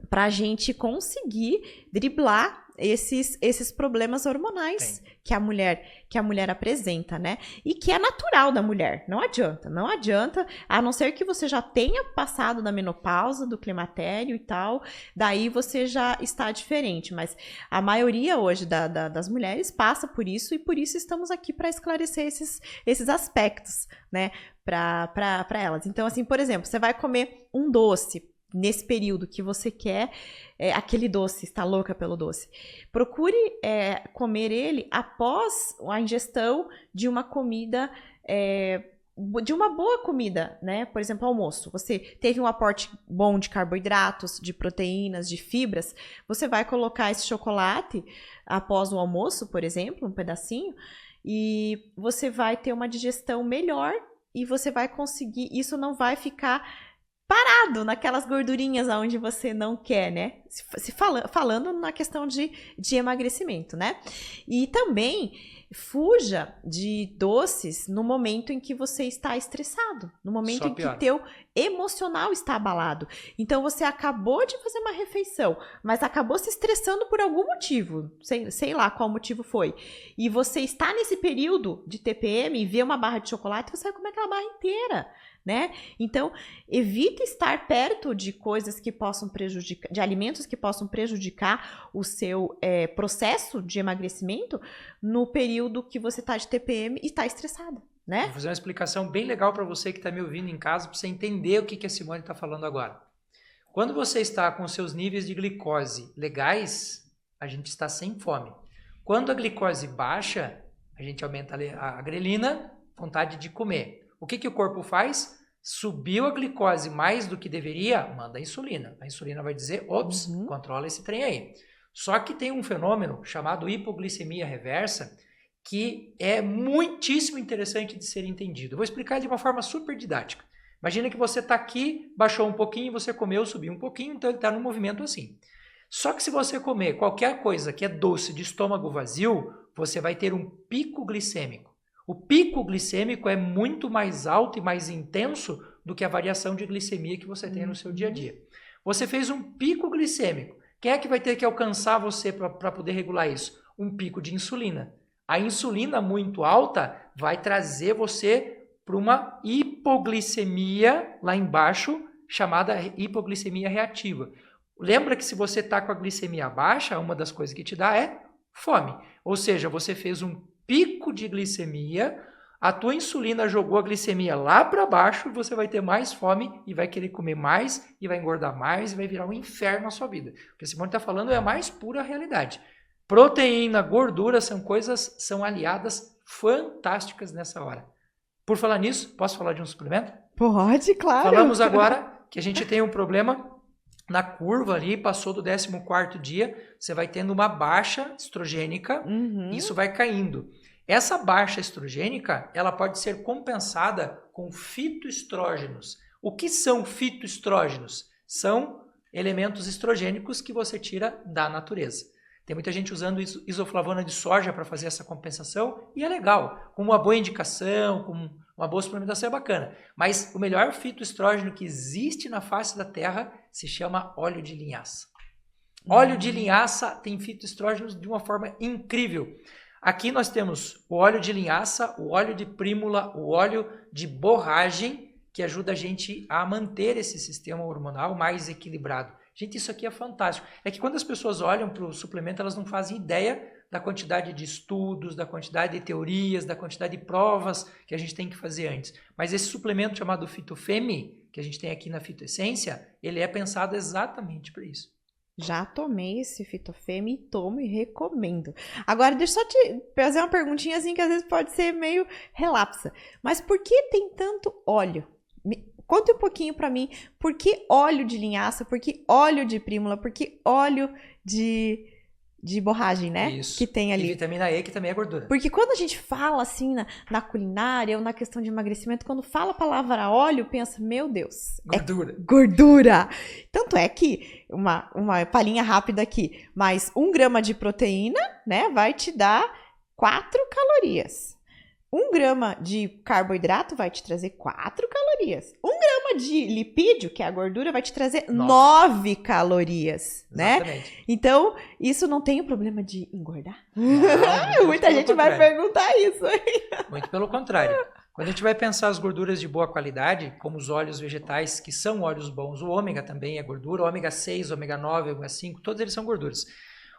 para a gente conseguir driblar esses problemas hormonais que a mulher apresenta, né? E que é natural da mulher. Não adianta, a não ser que você já tenha passado da menopausa, do climatério e tal, daí você já está diferente. Mas a maioria hoje das mulheres passa por isso, e por isso estamos aqui para esclarecer esses aspectos, né? Para elas. Então, assim, por exemplo, você vai comer um doce nesse período que você quer aquele doce, está louca pelo doce. Procure comer ele após a ingestão de uma comida, de uma boa comida, né? Por exemplo, almoço. Você teve um aporte bom de carboidratos, de proteínas, de fibras. Você vai colocar esse chocolate após o almoço, por exemplo, um pedacinho, e você vai ter uma digestão melhor e você vai conseguir, isso não vai ficar parado naquelas gordurinhas onde você não quer, né? Falando na questão de emagrecimento, né? E também fuja de doces no momento em que você está estressado, no momento em que teu emocional está abalado. Então você acabou de fazer uma refeição, mas acabou se estressando por algum motivo, sei lá qual motivo foi. E você está nesse período de TPM e vê uma barra de chocolate, você vai comer aquela barra inteira, né? Então, evite estar perto de coisas que possam prejudicar, de alimentos que possam prejudicar o seu processo de emagrecimento no período que você está de TPM e está estressada, né? Vou fazer uma explicação bem legal para você que está me ouvindo em casa, para você entender o que a Simone está falando agora. Quando você está com seus níveis de glicose legais, a gente está sem fome. Quando a glicose baixa, a gente aumenta a grelina, vontade de comer. O que o corpo faz? Subiu a glicose mais do que deveria, manda a insulina. A insulina vai dizer, ops, controla esse trem aí. Só que tem um fenômeno chamado hipoglicemia reversa, que é muitíssimo interessante de ser entendido. Eu vou explicar de uma forma super didática. Imagina que você está aqui, baixou um pouquinho, você comeu, subiu um pouquinho, então ele está num movimento assim. Só que se você comer qualquer coisa que é doce de estômago vazio, você vai ter um pico glicêmico. O pico glicêmico é muito mais alto e mais intenso do que a variação de glicemia que você tem no seu dia a dia. Você fez um pico glicêmico. Quem é que vai ter que alcançar você para poder regular isso? Um pico de insulina. A insulina muito alta vai trazer você para uma hipoglicemia lá embaixo, chamada hipoglicemia reativa. Lembra que se você está com a glicemia baixa, uma das coisas que te dá é fome. Ou seja, você fez um pico de glicemia, a tua insulina jogou a glicemia lá para baixo, você vai ter mais fome e vai querer comer mais e vai engordar mais e vai virar um inferno na sua vida. O que a Simone está falando é a mais pura realidade. Proteína, gordura são aliadas fantásticas nessa hora. Por falar nisso, posso falar de um suplemento? Pode, claro. Falamos agora que a gente tem um problema na curva ali, passou do 14º dia, você vai tendo uma baixa estrogênica, isso vai caindo. Essa baixa estrogênica, ela pode ser compensada com fitoestrógenos. O que são fitoestrógenos? São elementos estrogênicos que você tira da natureza. Tem muita gente usando isoflavona de soja para fazer essa compensação e é legal, com uma boa indicação, com uma boa suplementação é bacana. Mas o melhor fitoestrógeno que existe na face da Terra se chama óleo de linhaça. Óleo de linhaça tem fitoestrógenos de uma forma incrível. Aqui nós temos o óleo de linhaça, o óleo de prímula, o óleo de borragem, que ajuda a gente a manter esse sistema hormonal mais equilibrado. Gente, isso aqui é fantástico. É que quando as pessoas olham para o suplemento, elas não fazem ideia da quantidade de estudos, da quantidade de teorias, da quantidade de provas que a gente tem que fazer antes. Mas esse suplemento chamado Fitofemme, que a gente tem aqui na Fitoessência, ele é pensado exatamente para isso. Já tomei esse Fitofemme e tomo e recomendo. Agora, deixa eu só te fazer uma perguntinha assim que às vezes pode ser meio relapsa. Mas por que tem tanto óleo? Conte um pouquinho pra mim. Por que óleo de linhaça? Por que óleo de prímula? Por que óleo de borragem, né? Isso. Que tem ali. E vitamina E, que também é gordura. Porque quando a gente fala assim na culinária ou na questão de emagrecimento, quando fala a palavra óleo, pensa, meu Deus, Gordura. é gordura. Tanto é que, uma palhinha rápida aqui, mas 1 grama de proteína, né, vai te dar 4 calorias. 1 grama de carboidrato vai te trazer 4 calorias. 1 grama de lipídio, que é a gordura, vai te trazer 9 calorias, né? Exatamente. Então, isso não tem o problema de engordar? Não, Muita gente vai perguntar isso. Muito pelo contrário. Quando a gente vai pensar as gorduras de boa qualidade, como os óleos vegetais, que são óleos bons, o ômega também é gordura, o ômega 6, ômega 9, ômega 5, todos eles são gorduras.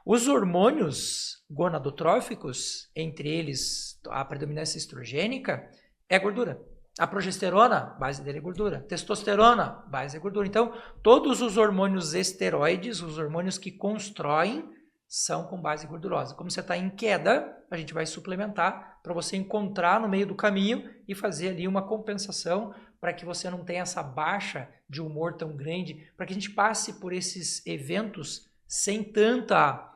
Os hormônios gonadotróficos, entre eles a predominância estrogênica, é gordura. A progesterona, base dele é gordura. Testosterona, base é gordura. Então, todos os hormônios esteroides, os hormônios que constroem, são com base gordurosa. Como você está em queda, a gente vai suplementar para você encontrar no meio do caminho e fazer ali uma compensação para que você não tenha essa baixa de humor tão grande, para que a gente passe por esses eventos sem tanta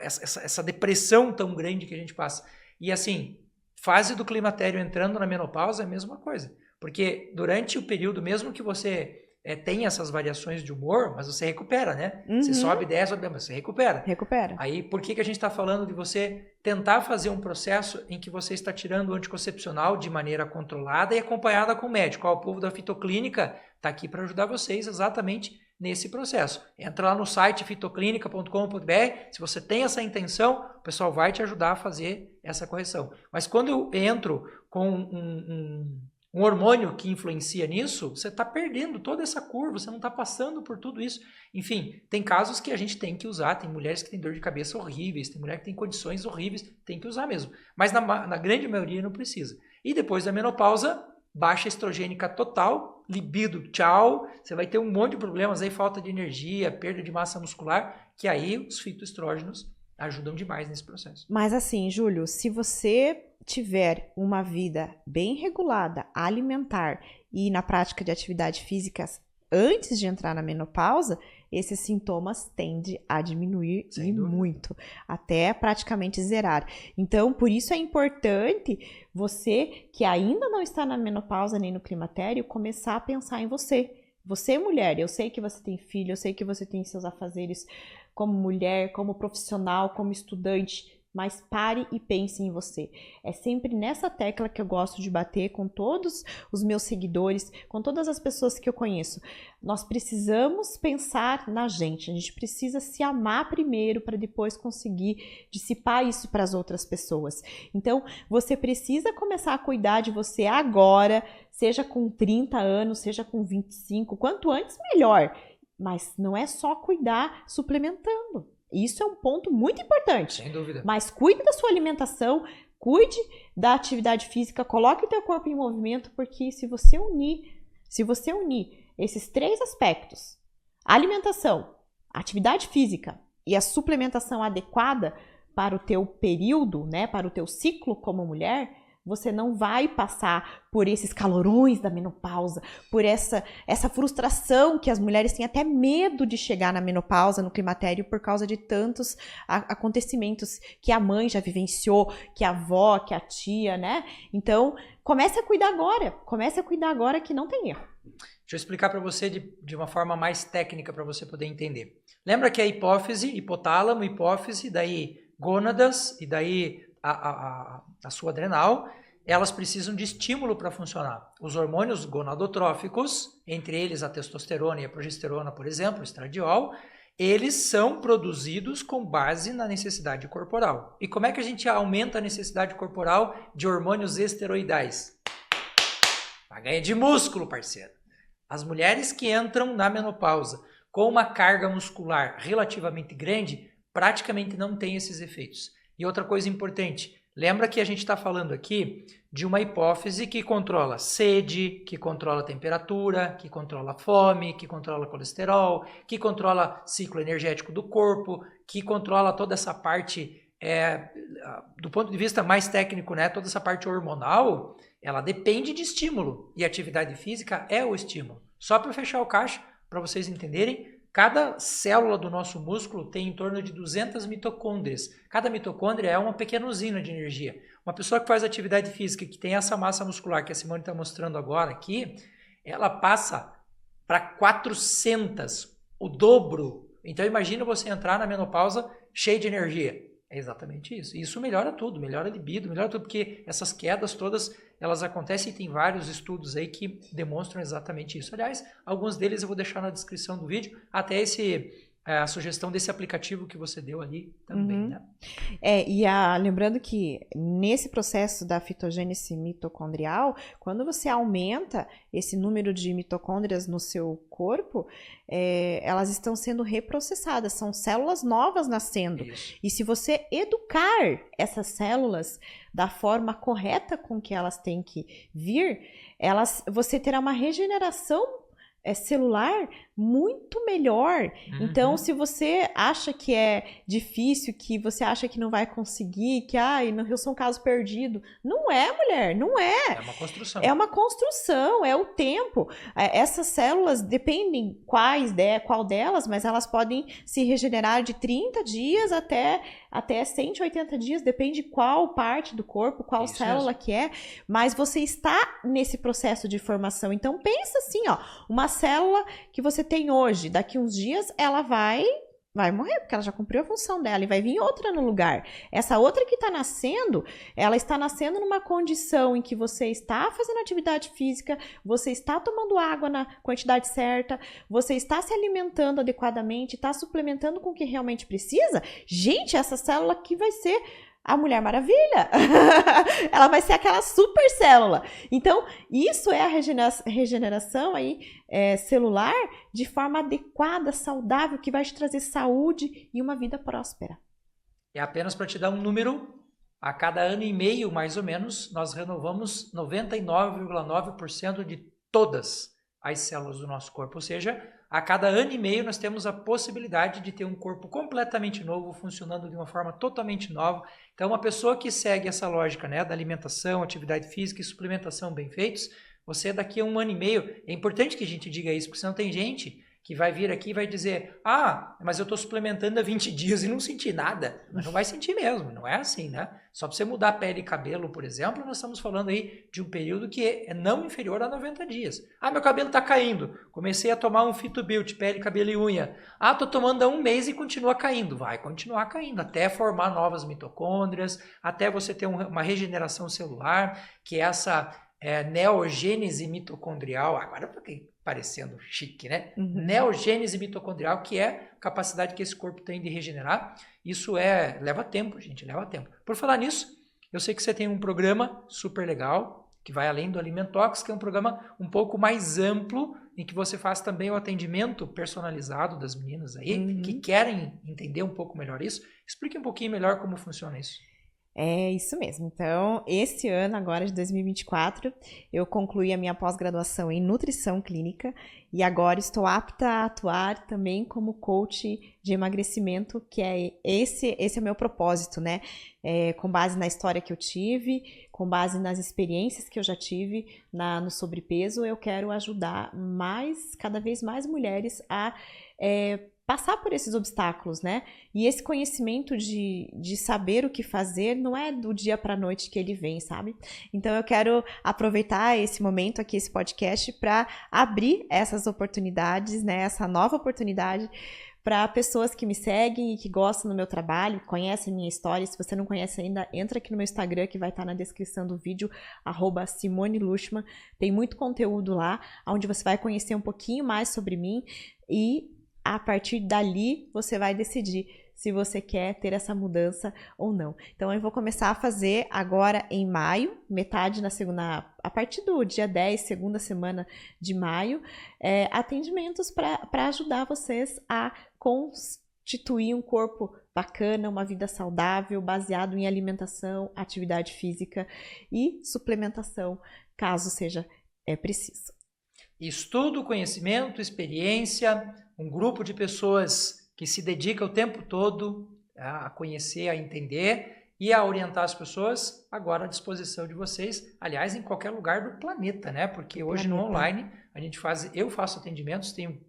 essa depressão tão grande que a gente passa. E assim, fase do climatério entrando na menopausa é a mesma coisa. Porque durante o período, mesmo que você tenha essas variações de humor, mas você recupera, né? Uhum. Você sobe, desce, mas você recupera. Recupera. Aí, por que a gente está falando de você tentar fazer um processo em que você está tirando o anticoncepcional de maneira controlada e acompanhada com o médico? O povo da Fitoclínica está aqui para ajudar vocês exatamente nesse processo. Entra lá no site fitoclinica.com.br, se você tem essa intenção, o pessoal vai te ajudar a fazer essa correção. Mas quando eu entro com um hormônio que influencia nisso, você está perdendo toda essa curva, você não está passando por tudo isso. Enfim, tem casos que a gente tem que usar, tem mulheres que têm dor de cabeça horríveis, tem mulher que tem condições horríveis, tem que usar mesmo. Mas na grande maioria não precisa. E depois da menopausa, baixa estrogênica total, libido, tchau, você vai ter um monte de problemas aí, falta de energia, perda de massa muscular, que aí os fitoestrógenos ajudam demais nesse processo. Mas assim, Júlio, se você tiver uma vida bem regulada, alimentar e na prática de atividades físicas antes de entrar na menopausa, esses sintomas tendem a diminuir e muito, até praticamente zerar. Então, por isso é importante você que ainda não está na menopausa nem no climatério, começar a pensar em você. Você, mulher, eu sei que você tem filho, eu sei que você tem seus afazeres como mulher, como profissional, como estudante, mas pare e pense em você. É sempre nessa tecla que eu gosto de bater com todos os meus seguidores, com todas as pessoas que eu conheço. Nós precisamos pensar na gente, a gente precisa se amar primeiro para depois conseguir dissipar isso para as outras pessoas. Então, você precisa começar a cuidar de você agora, seja com 30 anos, seja com 25, quanto antes melhor. Mas não é só cuidar suplementando. Isso é um ponto muito importante. Sem dúvida. Mas cuide da sua alimentação, cuide da atividade física, coloque o teu corpo em movimento, porque se você unir esses 3 aspectos, alimentação, atividade física e a suplementação adequada para o teu período, né, para o teu ciclo como mulher, você não vai passar por esses calorões da menopausa, por essa frustração que as mulheres têm até medo de chegar na menopausa, no climatério, por causa de tantos acontecimentos que a mãe já vivenciou, que a avó, que a tia, né? Então, comece a cuidar agora que não tem erro. Deixa eu explicar para você de uma forma mais técnica para você poder entender. Lembra que a hipófise, hipotálamo, hipófise, daí gônadas e daí a sua adrenal, elas precisam de estímulo para funcionar. Os hormônios gonadotróficos, entre eles a testosterona e a progesterona, por exemplo, o estradiol, eles são produzidos com base na necessidade corporal. E como é que a gente aumenta a necessidade corporal de hormônios esteroidais? Pra ganhar de músculo, parceiro. As mulheres que entram na menopausa com uma carga muscular relativamente grande, praticamente não têm esses efeitos. E outra coisa importante, lembra que a gente está falando aqui de uma hipófise que controla sede, que controla temperatura, que controla fome, que controla colesterol, que controla ciclo energético do corpo, que controla toda essa parte, do ponto de vista mais técnico, né, toda essa parte hormonal, ela depende de estímulo. E atividade física é o estímulo. Só para fechar o caixa, para vocês entenderem, cada célula do nosso músculo tem em torno de 200 mitocôndrias. Cada mitocôndria é uma pequena usina de energia. Uma pessoa que faz atividade física, que tem essa massa muscular que a Simone está mostrando agora aqui, ela passa para 400, o dobro. Então imagina você entrar na menopausa cheio de energia. É exatamente isso. Isso melhora tudo, melhora a libido, melhora tudo, porque essas quedas todas, elas acontecem e tem vários estudos aí que demonstram exatamente isso. Aliás, alguns deles eu vou deixar na descrição do vídeo, até a sugestão desse aplicativo que você deu ali também, né? Lembrando que nesse processo da fitogênese mitocondrial, quando você aumenta esse número de mitocôndrias no seu corpo, elas estão sendo reprocessadas, são células novas nascendo. Isso. E se você educar essas células da forma correta com que elas têm que vir, você terá uma regeneração celular muito melhor. Então, se você acha que é difícil, que você acha que não vai conseguir, que eu sou um caso perdido, não é, mulher, não é. É uma construção. É uma construção, é o tempo. Essas células, dependem qual delas, mas elas podem se regenerar de 30 dias até 180 dias, depende qual parte do corpo, qual Isso célula mesmo. que é, mas você está nesse processo de formação. Então, pensa assim, uma célula que você tem hoje, daqui uns dias, ela vai morrer, porque ela já cumpriu a função dela e vai vir outra no lugar. Essa outra que está nascendo, ela está nascendo numa condição em que você está fazendo atividade física, você está tomando água na quantidade certa, você está se alimentando adequadamente, está suplementando com o que realmente precisa. Gente, essa célula aqui vai ser a Mulher Maravilha. Ela vai ser aquela super célula. Então, isso é a regeneração aí, celular de forma adequada, saudável, que vai te trazer saúde e uma vida próspera. É apenas para te dar um número, a cada ano e meio, mais ou menos, nós renovamos 99,9% de todas as células do nosso corpo. Ou seja, a cada ano e meio nós temos a possibilidade de ter um corpo completamente novo, funcionando de uma forma totalmente nova. Então, uma pessoa que segue essa lógica, né, da alimentação, atividade física e suplementação bem feitos, você daqui a um ano e meio, é importante que a gente diga isso, porque senão tem gente que vai vir aqui e vai dizer, mas eu estou suplementando há 20 dias e não senti nada. Mas não vai sentir mesmo, não é assim, né? Só para você mudar a pele e cabelo, por exemplo, nós estamos falando aí de um período que é não inferior a 90 dias. Meu cabelo está caindo. Comecei a tomar um Fitobuild, pele, cabelo e unha. Estou tomando há um mês e continua caindo. Vai continuar caindo, até formar novas mitocôndrias, até você ter uma regeneração celular, que é essa neogênese mitocondrial. Agora, parecendo chique, né? Neogênese mitocondrial, que é a capacidade que esse corpo tem de regenerar. Isso leva tempo, gente, leva tempo. Por falar nisso, eu sei que você tem um programa super legal, que vai além do Alimentox, que é um programa um pouco mais amplo, em que você faz também o atendimento personalizado das meninas aí, que querem entender um pouco melhor isso. Explique um pouquinho melhor como funciona isso. É isso mesmo. Então, esse ano, agora de 2024, eu concluí a minha pós-graduação em nutrição clínica e agora estou apta a atuar também como coach de emagrecimento, que esse é o meu propósito, né? Com base na história que eu tive, com base nas experiências que eu já tive no sobrepeso, eu quero ajudar cada vez mais mulheres a passar por esses obstáculos, né? E esse conhecimento de saber o que fazer não é do dia para a noite que ele vem, sabe? Então eu quero aproveitar esse momento aqui, esse podcast, para abrir essas oportunidades, né? Essa nova oportunidade para pessoas que me seguem e que gostam do meu trabalho, conhecem minha história. Se você não conhece ainda, entra aqui no meu Instagram, que vai estar na descrição do vídeo, @SimoneLushman. Tem muito conteúdo lá, onde você vai conhecer um pouquinho mais sobre mim e a partir dali você vai decidir se você quer ter essa mudança ou não. Então eu vou começar a fazer agora em maio, metade na segunda, a partir do dia 10, segunda semana de maio, atendimentos para ajudar vocês a constituir um corpo bacana, uma vida saudável, baseado em alimentação, atividade física e suplementação, caso seja preciso. Estudo, conhecimento, experiência, um grupo de pessoas que se dedica o tempo todo a conhecer, a entender e a orientar as pessoas, agora à disposição de vocês, aliás, em qualquer lugar do planeta, né? Porque hoje no online eu faço atendimentos, tenho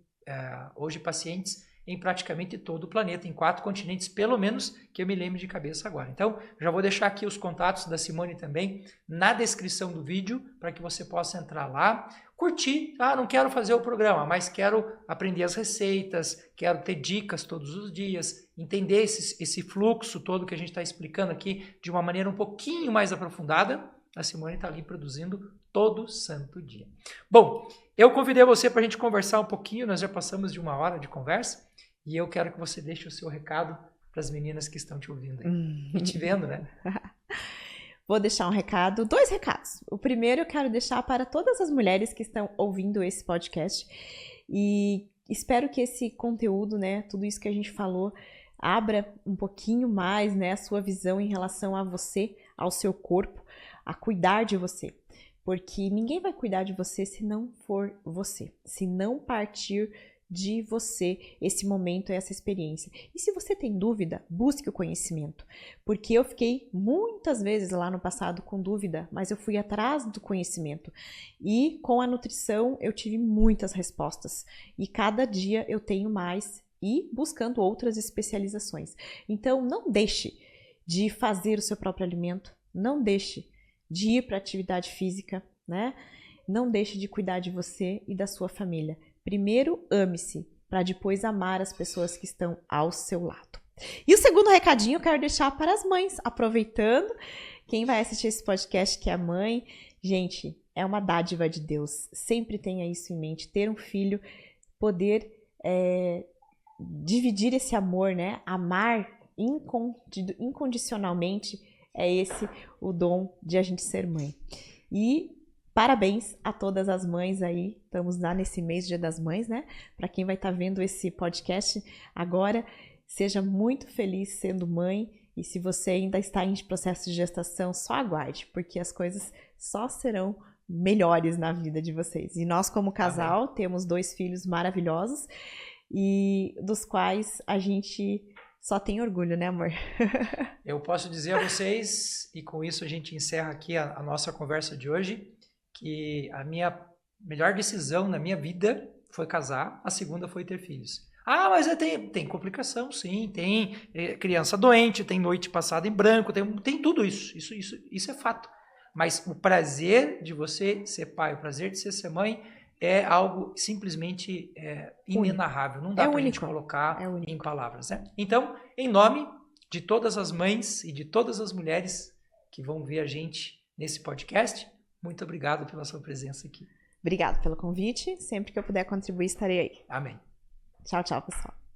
hoje pacientes em praticamente todo o planeta, em 4 continentes, pelo menos, que eu me lembro de cabeça agora. Então, já vou deixar aqui os contatos da Simone também na descrição do vídeo, para que você possa entrar lá, curtir. Não quero fazer o programa, mas quero aprender as receitas, quero ter dicas todos os dias, entender esse fluxo todo que a gente está explicando aqui de uma maneira um pouquinho mais aprofundada. A Simone está ali produzindo todo santo dia. Bom, eu convidei você para a gente conversar um pouquinho, nós já passamos de 1 hora de conversa, e eu quero que você deixe o seu recado para as meninas que estão te ouvindo aí. E te vendo, né? Vou deixar um recado, 2 recados. O primeiro eu quero deixar para todas as mulheres que estão ouvindo esse podcast, e espero que esse conteúdo, né, tudo isso que a gente falou, abra um pouquinho mais, né, a sua visão em relação a você, ao seu corpo, a cuidar de você. Porque ninguém vai cuidar de você se não for você, se não partir de você esse momento, essa experiência. E se você tem dúvida, busque o conhecimento. Porque eu fiquei muitas vezes lá no passado com dúvida, mas eu fui atrás do conhecimento. E com a nutrição eu tive muitas respostas. E cada dia eu tenho mais e buscando outras especializações. Então não deixe de fazer o seu próprio alimento, não deixe de ir para atividade física, né? Não deixe de cuidar de você e da sua família. Primeiro, ame-se, para depois amar as pessoas que estão ao seu lado. E o segundo recadinho eu quero deixar para as mães, aproveitando, quem vai assistir esse podcast que é a mãe, gente, é uma dádiva de Deus, sempre tenha isso em mente, ter um filho, poder dividir esse amor, né? Amar incondicionalmente, é esse o dom de a gente ser mãe. E parabéns a todas as mães aí, estamos lá nesse mês Dia das Mães, né? Para quem vai estar vendo esse podcast agora, seja muito feliz sendo mãe, e se você ainda está em processo de gestação, só aguarde, porque as coisas só serão melhores na vida de vocês. E nós como casal temos 2 filhos maravilhosos, e dos quais a gente só tem orgulho, né, amor? Eu posso dizer a vocês, e com isso a gente encerra aqui a nossa conversa de hoje, que a minha melhor decisão na minha vida foi casar, a segunda foi ter filhos. Mas tem complicação, sim, tem criança doente, tem noite passada em branco, tem tudo isso. Isso é fato. Mas o prazer de você ser pai, o prazer de você ser mãe é algo simplesmente inenarrável. Não dá pra gente colocar em palavras, né? Então, em nome de todas as mães e de todas as mulheres que vão ver a gente nesse podcast, muito obrigado pela sua presença aqui. Obrigada pelo convite. Sempre que eu puder contribuir, estarei aí. Amém. Tchau, tchau, pessoal.